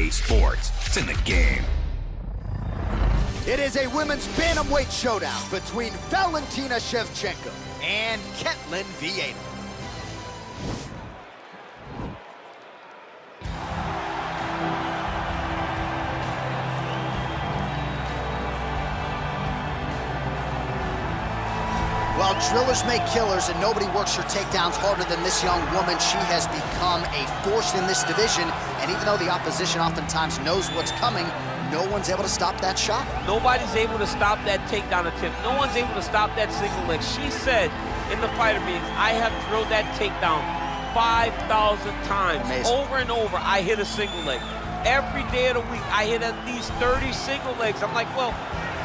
EA Sports. It's in the game. It is a women's bantamweight showdown between Valentina Shevchenko and Ketlin Vieira. Well, drillers make killers, and nobody works her takedowns harder than this young woman. She has become a force in this division, and even though the opposition oftentimes knows what's coming, no one's able to stop that shot. Nobody's able to stop that takedown attempt. No one's able to stop that single leg. She said in the fighter meetings, I have drilled that takedown 5,000 times. Amazing. Over and over, I hit a single leg. Every day of the week, I hit at least 30 single legs. I'm like, well,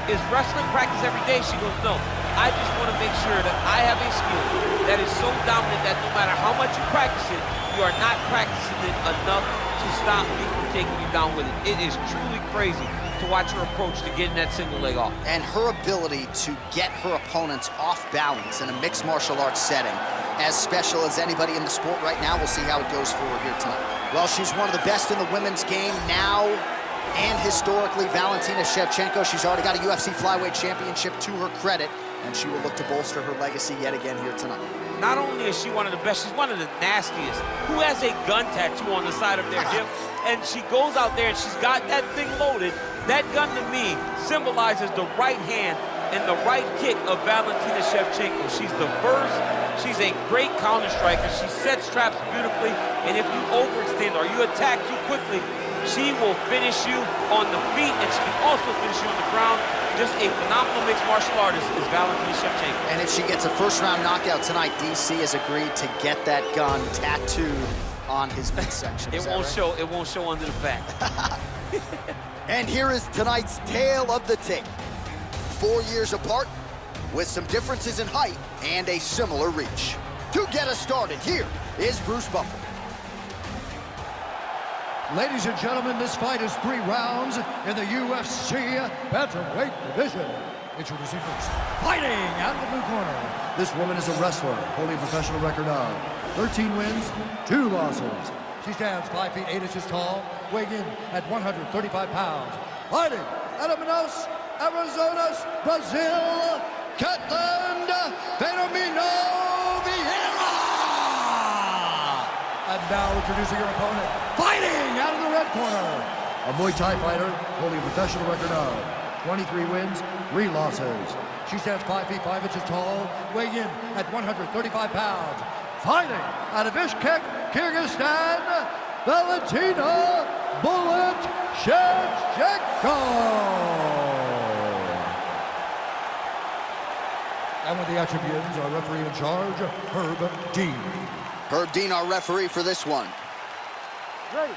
is wrestling practice every day? She goes, no. I just want to make sure that I have a skill that is so dominant that no matter how much you practice it, you are not practicing it enough to stop me from taking you down with it. It is truly crazy to watch her approach to getting that single leg off. And her ability to get her opponents off balance in a mixed martial arts setting, as special as anybody in the sport right now. We'll see how it goes for her here tonight. Well, she's one of the best in the women's game now. And historically, Valentina Shevchenko, she's already got a UFC flyweight championship to her credit, and she will look to bolster her legacy yet again here tonight. Not only is she one of the best, she's one of the nastiest. Who has a gun tattoo on the side of their hip, and she goes out there and she's got that thing loaded. That gun to me symbolizes the right hand and the right kick of Valentina Shevchenko. She's diverse, she's a great counter striker, she sets traps beautifully, and if you overextend or you attack too quickly, she will finish you on the feet, and she can also finish you on the ground. Just a phenomenal mixed martial artist is Valentina Shevchenko. And if she gets a first-round knockout tonight, DC has agreed to get that gun tattooed on his midsection. It won't show. It won't show under the back. And here is tonight's tale of the tape. 4 years apart, with some differences in height and a similar reach. To get us started, here is Bruce Buffer. Ladies and gentlemen, this fight is 3 rounds in the UFC bantamweight division. Introducing first, fighting out of the blue corner. This woman is a wrestler, holding a professional record of 13 wins, 2 losses. She stands 5 feet 8 inches tall, weighing in at 135 pounds. Fighting out of Manaus, Arizona, Brazil, Ketlin Vieira. And now introducing her opponent, fighting out of the red corner, a Muay Thai fighter holding a professional record of 23 wins, 3 losses. She stands 5 feet 5 inches tall, weighing in at 135 pounds. Fighting out of Bishkek, Kyrgyzstan, Valentina "Bullet" Shevchenko. And with the attributes, our referee in charge, Herb Dean. Herb Dean, our referee for this one. Ready.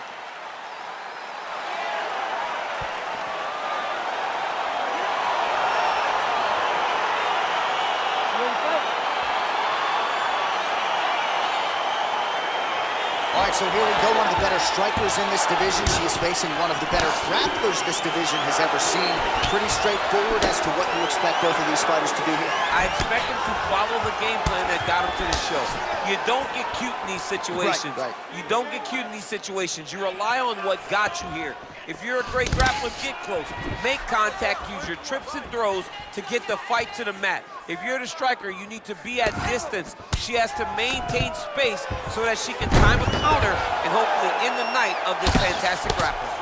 All right, so here we go, one of the better strikers in this division. She is facing one of the better grapplers this division has ever seen. Pretty straightforward as to what you expect both of these fighters to do here. I expect them to follow the game plan that got them to the show. You don't get cute in these situations. Right. You don't get cute in these situations. You rely on what got you here. If you're a great grappler, get close. Make contact, use your trips and throws to get the fight to the mat. If you're the striker, you need to be at distance. She has to maintain space so that she can time a counter and hopefully end the night of this fantastic grappler.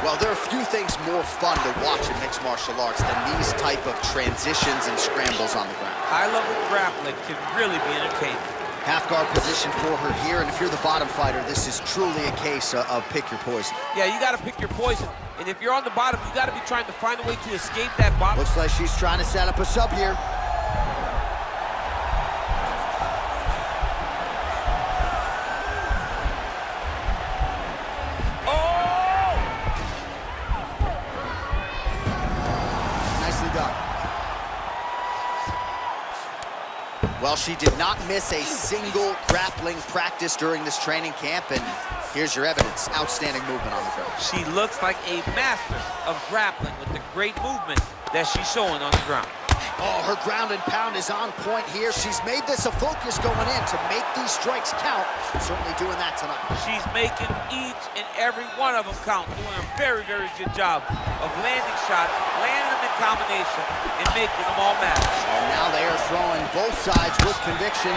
Well, there are few things more fun to watch in mixed martial arts than these type of transitions and scrambles on the ground. High-level grappling can really be entertaining. Half-guard position for her here, and if you're the bottom fighter, this is truly a case of pick your poison. Yeah, you got to pick your poison. And if you're on the bottom, you got to be trying to find a way to escape that bottom. Looks like she's trying to set up a sub here. Oh! Nicely done. Well, she did not miss a single grappling practice during this training camp, and here's your evidence. Outstanding movement on the ground. She looks like a master of grappling with the great movement that she's showing on the ground. Oh, her ground and pound is on point here. She's made this a focus going in to make these strikes count. Certainly doing that tonight. She's making each and every one of them count, doing a very, very good job of landing shots, landing them in combination, and making them all matter. And now they are throwing both sides with conviction.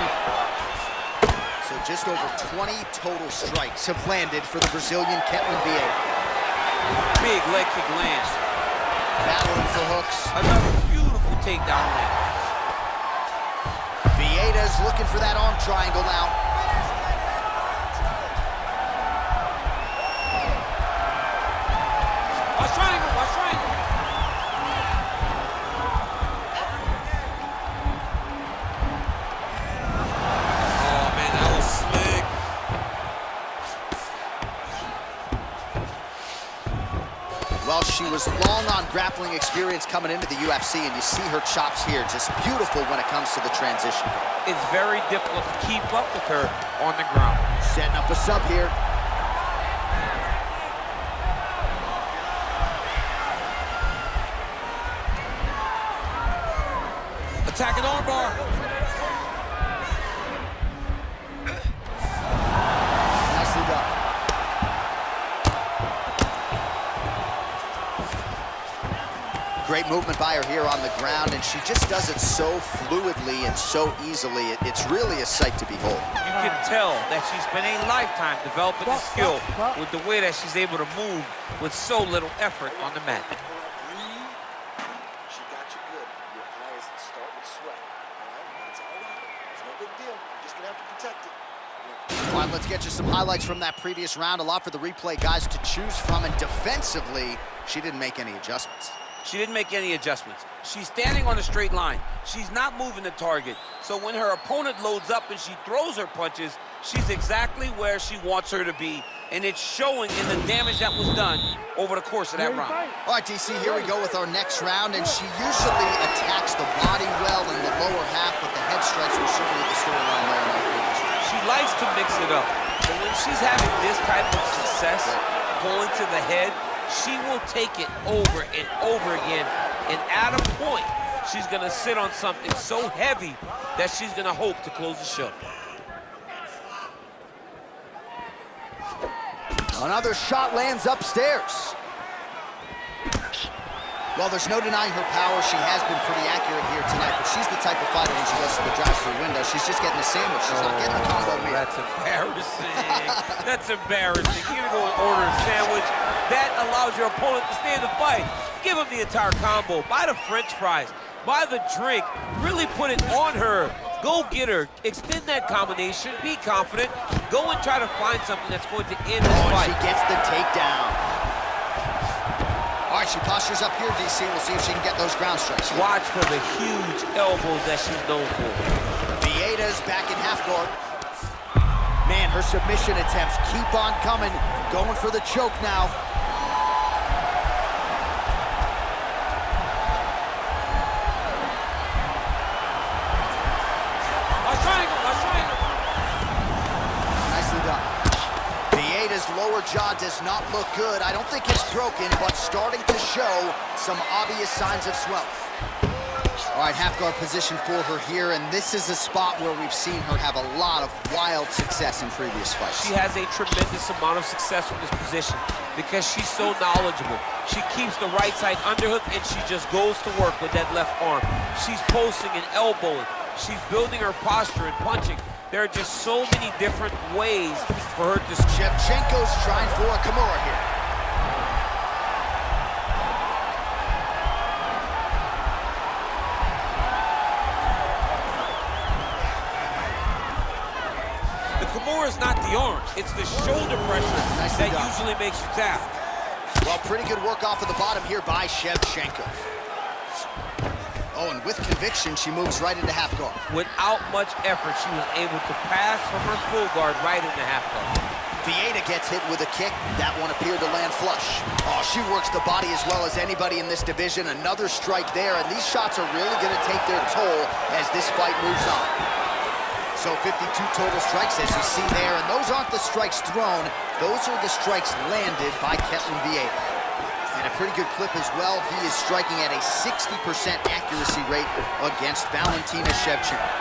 So just over 20 total strikes have landed for the Brazilian Ketlin Vieira. Big leg kick lands. Battling for hooks. Another beautiful takedown land. Vieira's looking for that arm triangle now. Watch triangle, watch triangle. Oh man, that was slick. Well, she was long on grappling experience coming into the UFC, and you see her chops here, just beautiful when it comes to the transition. It's very difficult to keep up with her on the ground. Setting up a sub here. Attacking armbar. Nicely done. Great movement by her here on the ground, and she just does it so fluidly and so easily. It's really a sight to behold. You can tell that she's spent a lifetime developing the skill with the way that she's able to move with so little effort on the mat. She got you good. Your eyes start with sweat. All right? That's all right. It's no big deal. You're just going to have to protect it. All right, let's get you some highlights from that previous round. A lot for the replay guys to choose from, and defensively, she didn't make any adjustments. She didn't make any adjustments. She's standing on a straight line. She's not moving the target. So when her opponent loads up and she throws her punches, she's exactly where she wants her to be. And it's showing in the damage that was done over the course of that round. All right, DC, here we go with our next round, and she usually attacks the body well in the lower half, but the head strikes were certainly the storyline there in that previous round. She likes to mix it up. But when she's having this type of success, going to the head, she will take it over and over again. And at a point, she's going to sit on something so heavy that she's going to hope to close the show. Another shot lands upstairs. Well, there's no denying her power. She has been pretty accurate here tonight, but she's the type of fighter when she goes to the drive-through window, she's just getting a sandwich. She's not getting the combo meal. That's embarrassing. That's embarrassing. You're going to go and order a sandwich. That allows your opponent to stay in the fight. Give him the entire combo. Buy the French fries. Buy the drink. Really put it on her. Go get her. Extend that combination. Be confident. Go and try to find something that's going to end this fight. She gets the takedown. All right, she postures up here, DC. We'll see if she can get those ground strikes. Watch for the huge elbows that she's known for. Vieira's back in half guard. Man, her submission attempts keep on coming. Going for the choke now. Nicely done. Vieira's lower jaw does not look good. I don't think it's broken, but starting to show some obvious signs of swelling. All right, half guard position for her here, and this is a spot where we've seen her have a lot of wild success in previous fights. She has a tremendous amount of success from this position because she's so knowledgeable. She keeps the right side underhook, and she just goes to work with that left arm. She's posting and elbowing. She's building her posture and punching. There are just so many different ways for her to... Shevchenko's trying for a Kimura here. The Kimura is not the arm. It's the shoulder pressure that usually makes you tap. Well, pretty good work off of the bottom here by Shevchenko. Oh, and with conviction, she moves right into half guard. Without much effort, she was able to pass from her full guard right into half guard. Vieira gets hit with a kick. That one appeared to land flush. Oh, she works the body as well as anybody in this division. Another strike there, and these shots are really going to take their toll as this fight moves on. So 52 total strikes, as you see there, and those aren't the strikes thrown. Those are the strikes landed by Ketlin Vieira. And a pretty good clip as well. He is striking at a 60% accuracy rate against Valentina Shevchenko.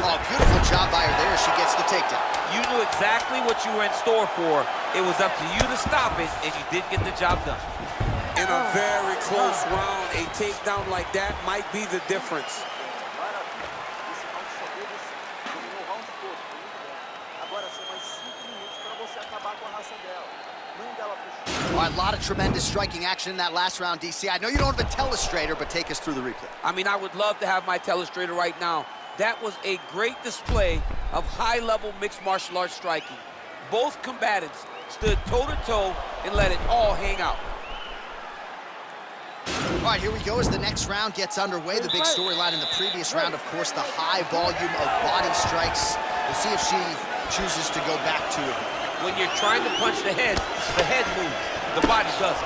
Oh, beautiful job by her there as she gets the takedown. You knew exactly what you were in store for. It was up to you to stop it, and you did get the job done. In a very close round, a takedown like that might be the difference. All right, a lot of tremendous striking action in that last round, DC. I know you don't have a telestrator, but take us through the replay. I mean, I would love to have my telestrator right now. That was a great display of high-level mixed martial arts striking. Both combatants stood toe-to-toe and let it all hang out. All right, here we go as the next round gets underway. The big storyline in the previous round, of course, the high volume of body strikes. We'll see if she chooses to go back to it. When you're trying to punch the head moves. The body doesn't.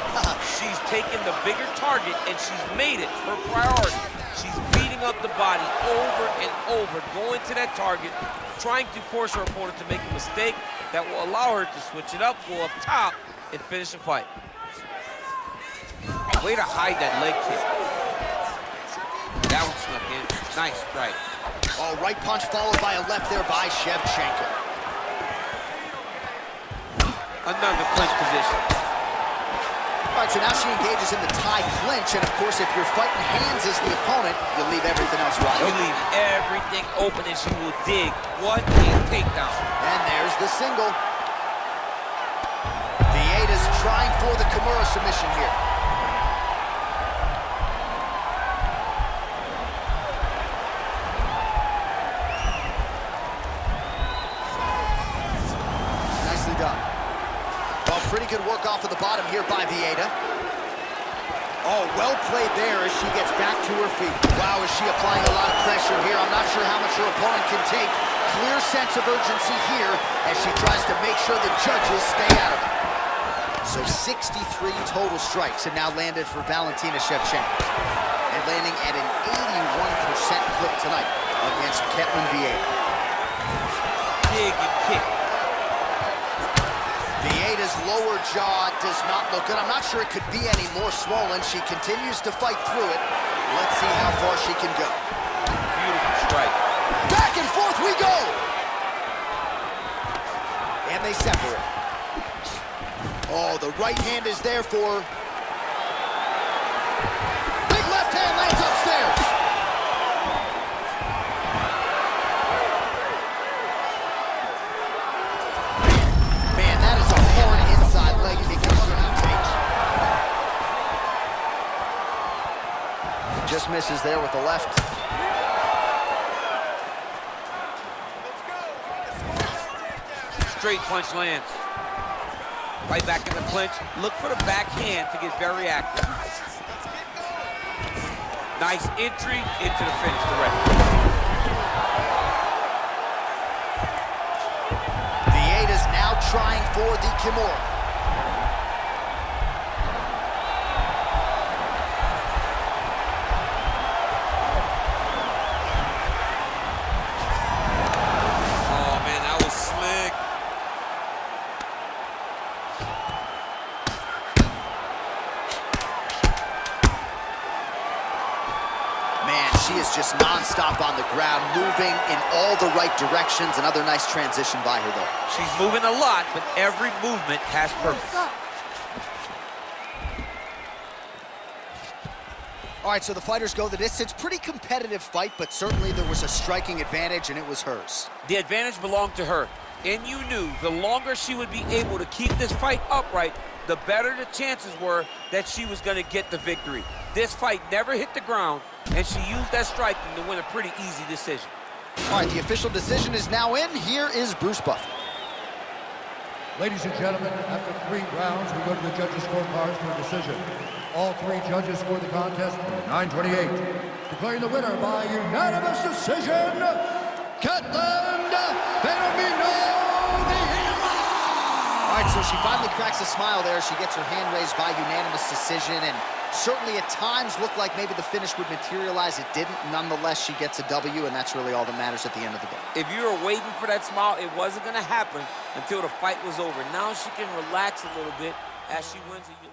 She's taken the bigger target, and she's made it her priority. She's beating up the body over and over, going to that target, trying to force her opponent to make a mistake that will allow her to switch it up, go up top, and finish the fight. Way to hide that leg kick. That one snuck in. Nice strike. Oh, right punch followed by a left there by Shevchenko. Another clinch position. All right, so now she engages in the tie clinch, and of course, if you're fighting hands as the opponent, you'll leave everything else wide You open. leave everything open, and she will dig. What a takedown. And there's the single. Vieita's trying for the Kimura submission here. Nicely done. Well, pretty good work off of the bottom here by Vieita. Oh, well played there as she gets back to her feet. Wow, is she applying a lot of pressure here. I'm not sure how much her opponent can take. Clear sense of urgency here as she tries to make sure the judges stay out of it. So 63 total strikes have now landed for Valentina Shevchenko. And landing at an 81% clip tonight against Ketlin Vieita. Dig and kick. Vieita's lower jaw does not look good. I'm not sure it could be any more swollen. She continues to fight through it. Let's see how far she can go. Beautiful strike. Back and forth we go! And they separate. Oh, the right hand is there for her. Big left hand lands upstairs. Man, that is a hard inside leg kick. He just misses there with the left. Straight punch lands. Right back in the clinch. Look for the backhand to get very active. Nice entry into the finish directly. Vieita's now trying for the Kimura. Oh, man, that was slick. Man, she is just non-stop on the ground, moving in all the right directions. Another nice transition by her there. She's moving a lot, but every movement has purpose. All right, so the fighters go the distance. Pretty competitive fight, but certainly there was a striking advantage, and it was hers. The advantage belonged to her, and you knew the longer she would be able to keep this fight upright, the better the chances were that she was going to get the victory. This fight never hit the ground, and she used that striking to win a pretty easy decision. All right, the official decision is now in. Here is Bruce Buffer. Ladies and gentlemen, after 3 rounds, we go to the judges' scorecards for a decision. All 3 judges scored the contest 9-28. Declaring the winner by unanimous decision, Ketlin Vieita. All right, so she finally cracks a smile there. She gets her hand raised by unanimous decision, and certainly at times looked like maybe the finish would materialize. It didn't. Nonetheless, she gets a W, and that's really all that matters at the end of the day. If you were waiting for that smile, it wasn't going to happen until the fight was over. Now she can relax a little bit as she wins it,